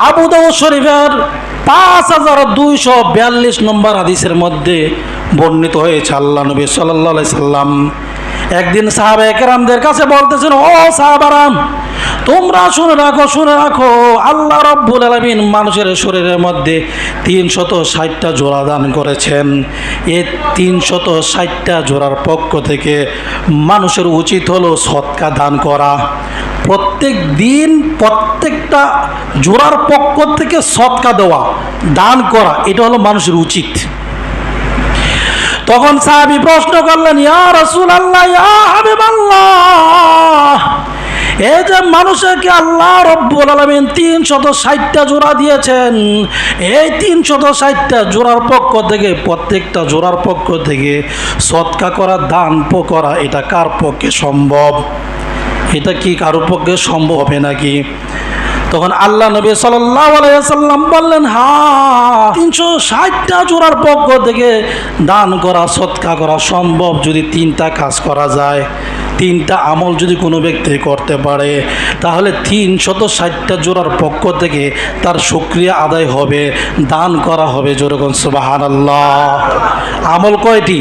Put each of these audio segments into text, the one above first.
আবু দাউদ শরীফের 5242 নম্বর হাদিসের মধ্যে বর্ণিত হয়েছে, আল্লাহ নবী সাল্লাল্লাহু আলাইহি সাল্লাম একদিন সাহাবায়ে কেরামদের কাছে বলতেছেন, ও সাহাবারা, তোমরা শুনে রাখো, আল্লাহ রাব্বুল আলামিন মানুষের শরীরের মধ্যে 360টা জোড়া দান করেছেন। এই 360টা জোড়ার পক্ষ থেকে মানুষের উচিত হলো সদকা দান করা। প্রত্যেক দিন প্রত্যেকটা জোড়ার পক্ষ থেকে সদকা দেওয়া, দান করা, এটা হলো মানুষের উচিত। তখন সাহাবী প্রশ্ন করলেন, ইয়া রাসূলুল্লাহ, ইয়া হাবিবাল্লাহ, এই যে মানুষকে আল্লাহ রাব্বুল আলামিন 360টা জোড়া দিয়েছেন, এই 360টা জোড়ার পক্ষ থেকে প্রত্যেকটা জোড়ার পক্ষ থেকে সদকা করা, দান করা, এটা কার পক্ষে সম্ভব? এটা কি কারো পক্ষে সম্ভব হবে নাকি? তখন আল্লাহ নবী সাল্লাল্লাহু আলাইহি ওয়াসাল্লাম বললেন, হ্যাঁ, 360টা জোড়ার পক্ষ থেকে দান করা, সদকা করা সম্ভব যদি 3টা কাজ করা যায়, 3টা আমল যদি কোনো ব্যক্তি করতে পারে, তাহলে 360টা জোড়ার পক্ষ থেকে তার শুকরিয়া আদায় হবে, দান করা হবে। যেরকম সুবহানাল্লাহ। আমল কয়টি?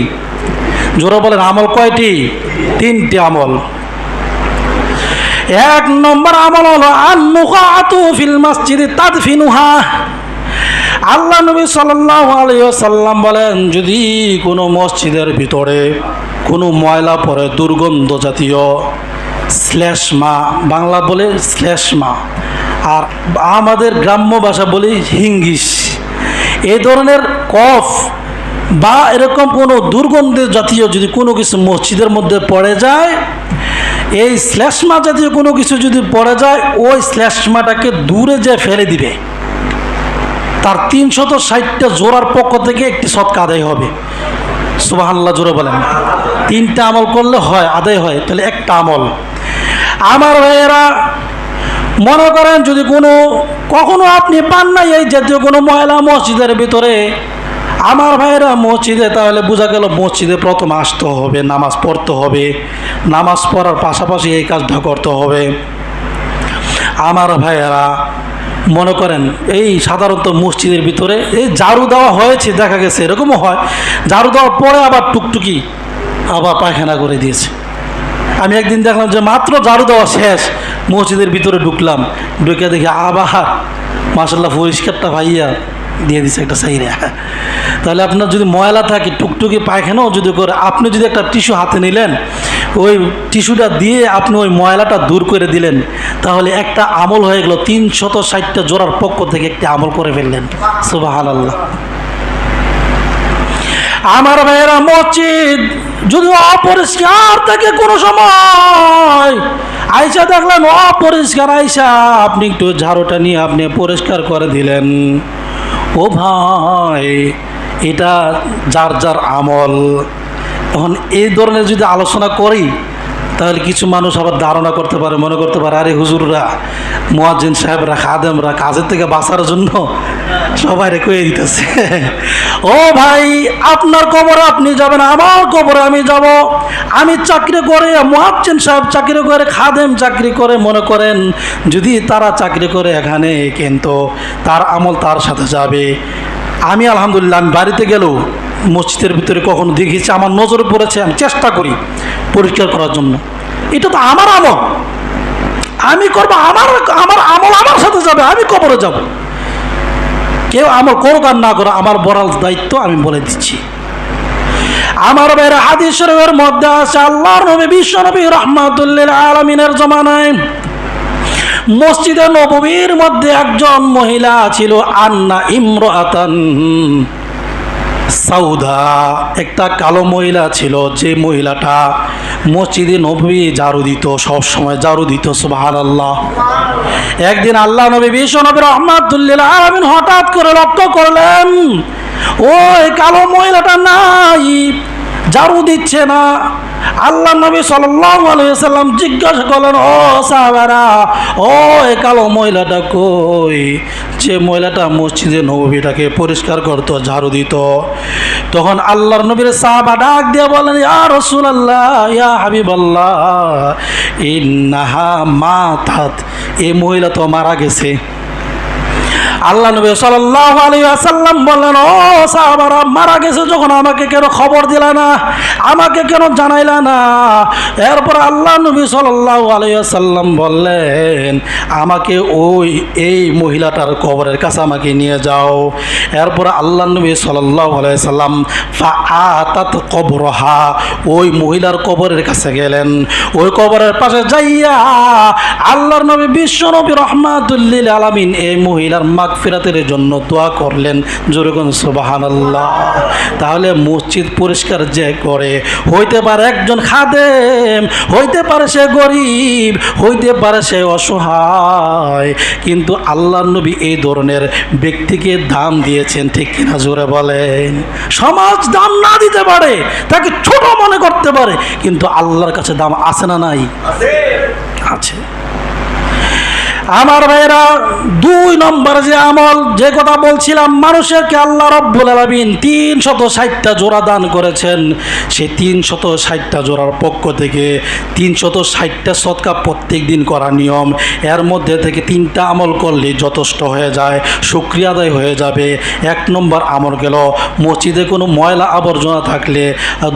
জোরে বলেন, আমল কয়টি? 3টি আমল। 1 নম্বর আমল হলো আন-নুকাতু ফিল মসজিদে তাদফিনুহা। আল্লাহ নবী সাল্লাল্লাহু আলাইহি ওয়াসাল্লাম বলেন, যদি কোনো মসজিদের ভিতরে কোনো ময়লা পড়ে, দুর্গন্ধ জাতীয় শ্লেষ্মা, বাংলা বলে শ্লেষ্মা, আর আমাদের গ্রাম্য ভাষা বলি হিঙ্গিস, এই ধরনের কফ বা এরকম কোনো দুর্গন্ধের জাতীয় যদি কোনো কিছু মসজিদের মধ্যে পড়ে যায়, এই শ্লেষ্মা জাতীয় কোনো কিছু যদি পড়ে যায়, ওই শ্লেষ্মাটাকে দূরে যে ফেলে দিবে, তার 360টা জোড়ার পক্ষ থেকে একটি সদকা আদায় হবে। সুবহানাল্লাহ, জোরে বলেন। 3টা আমল করলে হয়, আদায় হয়, তাহলে একটা আমল। আমার ভাইয়েরা, মনে করেন যদি কখনো আপনি পান না এই জাতীয় কোনো ময়লা মসজিদের ভিতরে, আমার ভাইয়েরা মসজিদে, তাহলে বোঝা গেল মসজিদে প্রথম আসতে হবে, নামাজ পড়তে হবে, নামাজ পড়ার পাশাপাশি এই কাজটা করতে হবে। আমার ভাইয়েরা, মনে করেন এই সাধারণত মসজিদের ভিতরে এই ঝাড়ু দেওয়া হয়েছে, দেখা গেছে এরকমও হয়, ঝাড়ু দেওয়ার পরে আবার টুকটুকি আবার পায়খানা করে দিয়েছে। আমি একদিন দেখলাম যে মাত্র ঝাড়ু দেওয়া শেষ, মসজিদের ভিতরে ঢুকলাম, ঢুকে দেখি আবার মাশাআল্লাহ পরিষ্কারটা ভাইয়া দিয়ে দিচ্ছে একটা সাইরে। তাহলে আপনার যদি ময়লা থাকে, টুকটুকি পায়খানাও যদি করে, আপনি যদি একটা টিস্যু হাতে নিলেন, ওই টিস্যুটা দিয়ে আপনি ওই ময়লাটা দূর করে দিলেন, তাহলে একটা আমল হয়ে গেল। 360টা জোড়ার পক্ষ থেকে একটি আমল করে ফেললেন। সুবহানাল্লাহ। আমার ভাইয়েরা, মসজিদ যদি অপরিষ্কার থাকে, কোনো সময় আইসা দেখলেন অপরিষ্কার, আইসা আপনি একটু ঝাড়ুটা নিয়ে আপনি পরিষ্কার করে দিলেন, ও ভাই, এটা যার যার আমল। এখন এই ধরনের যদি আলোচনা করি, তাহলে কিছু মানুষ আবার ধারণা করতে পারে, মনে করতে পারে, আরে হুজুররা, মুয়াজ্জিন সাহেবরা, খাদেমরা কাজের থেকে বাঁচার জন্য সবাই কয়ে দিতেছে। ও ভাই, আপনার কবরে আপনি যাবেন, আমার কবরে আমি যাব। আমি চাকরি করে, মুয়াজ্জিন সাহেব চাকরি করে, খাদেম চাকরি করে, মনে করেন যদি তারা চাকরি করে এখানে, কিন্তু তার আমল তার সাথে যাবে। আমি আলহামদুলিল্লাহ, আমি বাড়িতে গেলেও মসজিদের ভিতরে কখনো দেখেছি, আমার নজরে পড়েছে, আমি চেষ্টা করি পরিষ্কার করার জন্য। এটা তো আমার আমল, আমি করবো, আমার আমল আমার সাথে যাবে, আমি কবরে যাব। কেউ আমল করুক আর না করো, আমার বড় দায়িত্ব, আমি বলে দিচ্ছি। আমার ভাইয়ের, হাদিস শরীফের মধ্যে আছে, আল্লাহর নবী বিশ্ব নবী রাহমাতুল লিল আলামিনের জমানায় মসজিদে নববীর মধ্যে একজন মহিলা ছিল, আন্না ইমরাতান সাউদা, একটা কালো মহিলা ছিল, যে মহিলাটা মসজিদে নববী ঝাড়ু দিত, সব সময় ঝাড়ু দিত। সুবহানাল্লাহ। একদিন আল্লাহ নবী বিশ্ব নবী রাহমাতুল লিল আলামিন হঠাৎ করে লক্ষ্য করলেন, ওই কালো মহিলাটা নাই, ঝাড়ু দিচ্ছে না। আল্লাহ নবী সাল্লাল্লাহু আলাইহি ওয়াসাল্লাম জিজ্ঞাসা করলেন, ও সাহাবারা, ও এই কালো মহিলাটা কই? যে মহিলাটা মসজিদে নববীটাকে পরিষ্কার করতো, ঝাড়ু দিত। তখন আল্লাহর নবীর সাহাবা ডাক দিয়ে বলেন, ইয়া রাসূলুল্লাহ, ইয়া হাবিবাল্লাহ, ইন্নাহা মাতাত, এই মহিলা তো মারা গেছে। আল্লাহ নবী সাল্লাল্লাহু আলাইহি ওয়াসাল্লাম বললেন, ও সাহাবারা, মারা গেছে যখন আমাকে কেন খবর দিলা না, আমাকে কেন জানাইলা না? এরপর আল্লাহ নবী সাল্লাল্লাহু আলাইহি ওয়াসাল্লাম বললেন, আমাকে এই মহিলাটার কবরের কাছে আমাকে নিয়ে যাও। এরপর আল্লাহ নবী সাল্লাল্লাহু আলাইহি ওয়াসাল্লাম ফাআতাত কবরহা, ওই মহিলার কবরের কাছে গেলেন। ওই কবরের পাশে যাইয়া আল্লাহর নবী বিশ্ব নবী রাহমাতুল লিল আলামিন এই মহিলার মাগফিরাতের জন্য দোয়া করলেন। জোরে বলুন সুবহানাল্লাহ। তাহলে মসজিদ পরিষ্কার যে করে, হইতে পারে একজন খাদেম, হইতে পারে সে গরিব, হইতে পারে সে অসহায়, কিন্তু আল্লাহর নবী এই ধরনের ব্যক্তিকে দাম দিয়েছেন, ঠিক কিনা? জোরে বলেন। সমাজ দাম না দিতে পারে, তাকে ছোট মনে করতে পারে, কিন্তু আল্লাহর কাছে দাম আছে না নাই? আছে। আমার ভাইরা, 2 নম্বর যে আমল, যে কথা বলছিলাম, মানুষেরকে আল্লাহ রাব্বুল আলামিন 360টা জোড়া দান করেছেন। সেই 360টা জোড়ার পক্ষ থেকে 360টা সদকা প্রত্যেক দিন করা নিয়ম। এর মধ্যে থেকে 3টা আমল করলে যথেষ্ট হয়ে যায়, শুকরিয়া আদায় হয়ে যাবে। 1 নম্বর আমল গেল, মসজিদে কোনো ময়লা আবর্জনা থাকলে,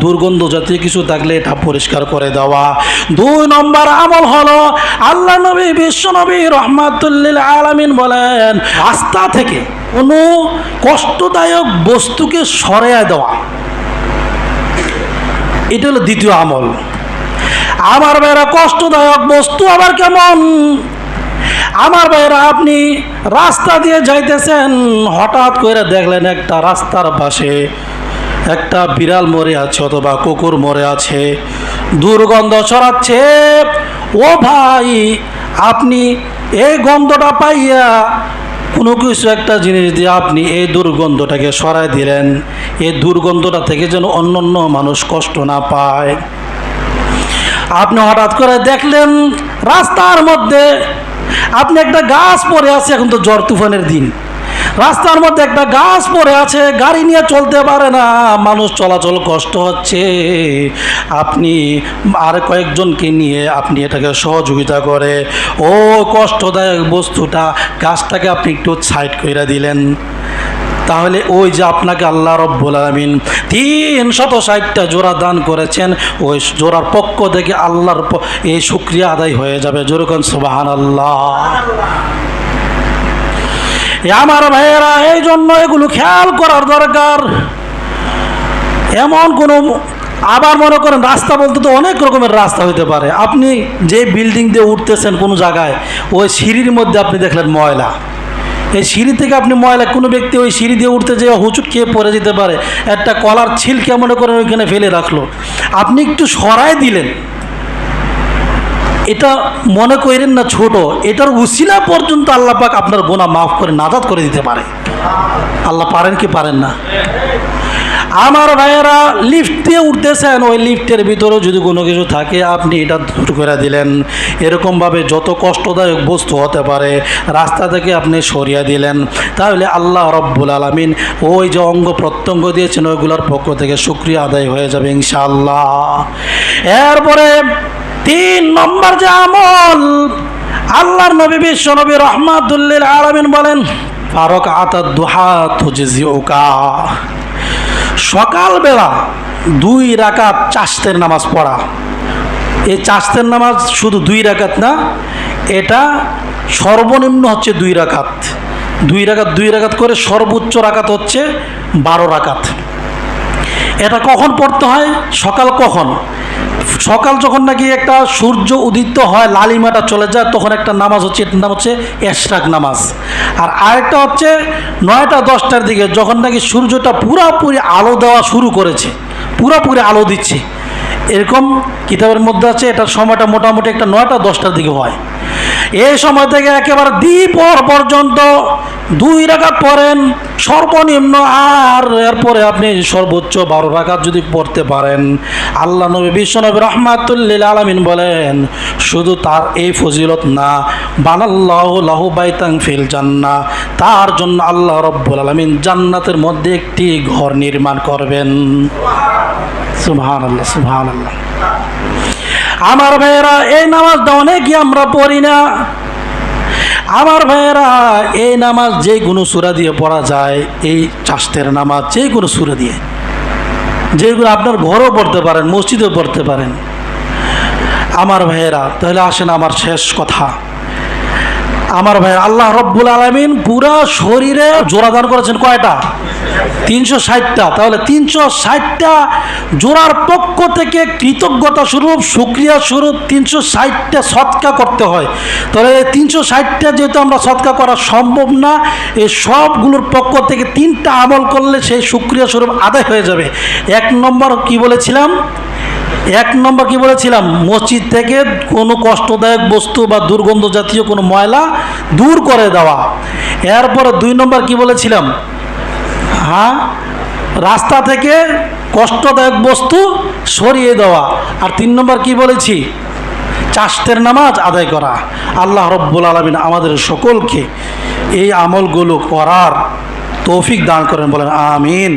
দুর্গন্ধ জাতীয় কিছু থাকলে এটা পরিষ্কার করে দেওয়া। 2 নম্বর আমল হলো, আল্লাহ নবী বিশ্ব নবী রাহমাতুল লিল আলামিন বলেন, রাস্তা থেকে কোনো কষ্টদায়ক বস্তুকে সরিয়ে দেওয়া। এটা হলো 2য় আমল। আমার ভাইরা, কষ্টদায়ক বস্তু আবার কেমন? আমার ভাইরা, আপনি রাস্তা দিয়ে যাইতেছেন, হঠাৎ করে দেখলেন একটা রাস্তার পাশে একটা বিড়াল মরে আছে অথবা কুকুর মরে আছে, দুর্গন্ধ ছড়াচ্ছে। ও ভাই, আপনি এই গন্ধটা পাইয়া কোনো কিছু একটা জিনিস দিয়ে আপনি এই দুর্গন্ধটাকে সরাই দিলেন, এই দুর্গন্ধটা থেকে যেন অন্য মানুষ কষ্ট না পায়। আপনি হঠাৎ করে দেখলেন রাস্তার মধ্যে আপনি একটা গাছ পড়ে আছে, এখন তো ঝড় তুফানের দিন, রাস্তার মধ্যে একটা গাছ পড়ে আছে, গাড়ি নিয়ে চলতে পারে না, মানুষ চলাচল কষ্ট হচ্ছে। আপনি আর কয়েকজনকে নিয়ে আপনি এটাকে সহযোগিতা করে ও কষ্টদায়ক বস্তুটা, গাছটাকে আপনি একটু সাইড করে দিলেন। তাহলে ওই যে আপনাকে আল্লাহ রাব্বুল আলামিন 360টা জোড়া দান করেছেন, ওই জোড়ার পক্ষ থেকে আল্লাহর এই শুকরিয়া আদায় হয়ে যাবে। জোরে কোন সুবহানাল্লাহ। আমার ভাইয়েরা, এই জন্য এগুলো খেয়াল করার দরকার। এমন কোনো, আবার মনে করেন রাস্তা বলতে তো অনেক রকমের রাস্তা হতে পারে। আপনি যে বিল্ডিং দিয়ে উঠতেছেন কোনো জায়গায়, ওই সিঁড়ির মধ্যে আপনি দেখলেন ময়লা, এই সিঁড়ি থেকে আপনি ময়লা, কোনো ব্যক্তি ওই সিঁড়ি দিয়ে উঠতে যেয়ে হুচুট খেয়ে পড়ে যেতে পারে, একটা কলার ছিলকে মনে করেন ওইখানে ফেলে রাখলো, আপনি একটু সরাই দিলেন। এটা মনে করেন না ছোট, এটার উসিলা পর্যন্ত আল্লাহ পাক আপনার গুনাহ মাফ করে নাজাত করে দিতে পারে। আল্লাহ পারেন কি পারেন না? আমার ভাইয়েরা, লিফট দিয়ে উঠতেছেন, ওই লিফটের ভিতরেও যদি কোনো কিছু থাকে আপনি এটা দূর করে দিলেন। এরকমভাবে যত কষ্টদায়ক বস্তু হতে পারে রাস্তা থেকে আপনি সরিয়ে দিলেন, তাহলে আল্লাহ রাব্বুল আলামিন ওই যে অঙ্গ প্রত্যঙ্গ দিয়েছেন ওইগুলোর পক্ষ থেকে শুকরিয়া আদায় হয়ে যাবে ইনশাআল্লাহ। এরপরে 3 নম্বর যে আমল, আল্লাহর নবী বিশ্ব নবী রাহমাতুল লিল আলামিন বলেন, ফারাকাতুদ দুহা তুজজিউকা, সকালবেলা 2 রাকাত চাশতের নামাজ পড়া। এই চাশতের নামাজ শুধু 2 রাকাত না, এটা সর্বনিম্ন হচ্ছে 2 রাকাত, 2 রাকাত করে সর্বোচ্চ রাকাত হচ্ছে 12 রাকাত। এটা কখন পড়তে হয়? সকাল কখন? সকাল যখন নাকি একটা সূর্য উদিত হয়, লালিমাটা চলে যায়, তখন একটা নামাজ হচ্ছে, এটার নাম হচ্ছে এশরাক নামাজ। আর আরেকটা হচ্ছে 9টা 10টার দিকে, যখন নাকি সূর্যটা পুরাপুরি আলো দেওয়া শুরু করেছে, পুরাপুরি আলো দিচ্ছে, এরকম কিতাবের মধ্যে আছে। এটার সময়টা মোটামুটি একটা 9টা 10টার দিকে হয়। এই সময় থেকে একেবারে দ্বিপহর পর্যন্ত 2 রাকাত পড়েন সর্বনিম্ন, আর এরপরে আপনি সর্বোচ্চ 12 রাকাত যদি পড়তে পারেন, আল্লাহ নবী বিশ্বনবী রাহমাতুল লিল আলামিন বলেন, শুধু তার এই ফজিলত না, বানাল্লাহু লাহু বাইতান ফিল জান্নাহ, তার জন্য আল্লাহ রাব্বুল আলামিন জান্নাতের মধ্যে একটি ঘর নির্মাণ করবেন। সুবহানাল্লাহ, সুবহানাল্লাহ। আমার ভাইয়েরা, এই নামাজটা অনেকই আমরা পড়ি না। আমার ভাইয়েরা, এই নামাজ যে কোনো সূরা দিয়ে পড়া যায়, এই চাষতের নামাজ যে কোনো সূরা দিয়ে, যেগুলো আপনার ঘরেও পড়তে পারেন, মসজিদেও পড়তে পারেন। আমার ভাইয়েরা, তাহলে আসেন আমার শেষ কথা। আমার ভাই, আল্লাহ রব্বুল আলামিন পুরা শরীরে জোড়া দান করেছেন কয়টা? 360টা। তাহলে 360টা জোড়ার পক্ষ থেকে কৃতজ্ঞতা স্বরূপ, শুকরিয়া স্বরূপ 360টা সদকা করতে হয়। তাহলে এই 360টা যেহেতু আমরা সদকা করা সম্ভব না, এই সবগুলোর পক্ষ থেকে 3টা আমল করলে সেই শুকরিয়া স্বরূপ আদায় হয়ে যাবে। এক নম্বর কি বলেছিলাম? মসজিদ থেকে কোনো কষ্টদায়ক বস্তু বা দুর্গন্ধ জাতীয় কোনো ময়লা দূর করে দেওয়া। এরপরে 2 নম্বর কি বলেছিলাম? রাস্তা থেকে কষ্টদায়ক বস্তু সরিয়ে দেওয়া। আর 3 নম্বর কি বলেছি? চাষতের নামাজ আদায় করা। আল্লাহ রব্বুল আলামিন আমাদের সকলকে এই আমলগুলো করার তৌফিক দান করেন, বলেন আমিন।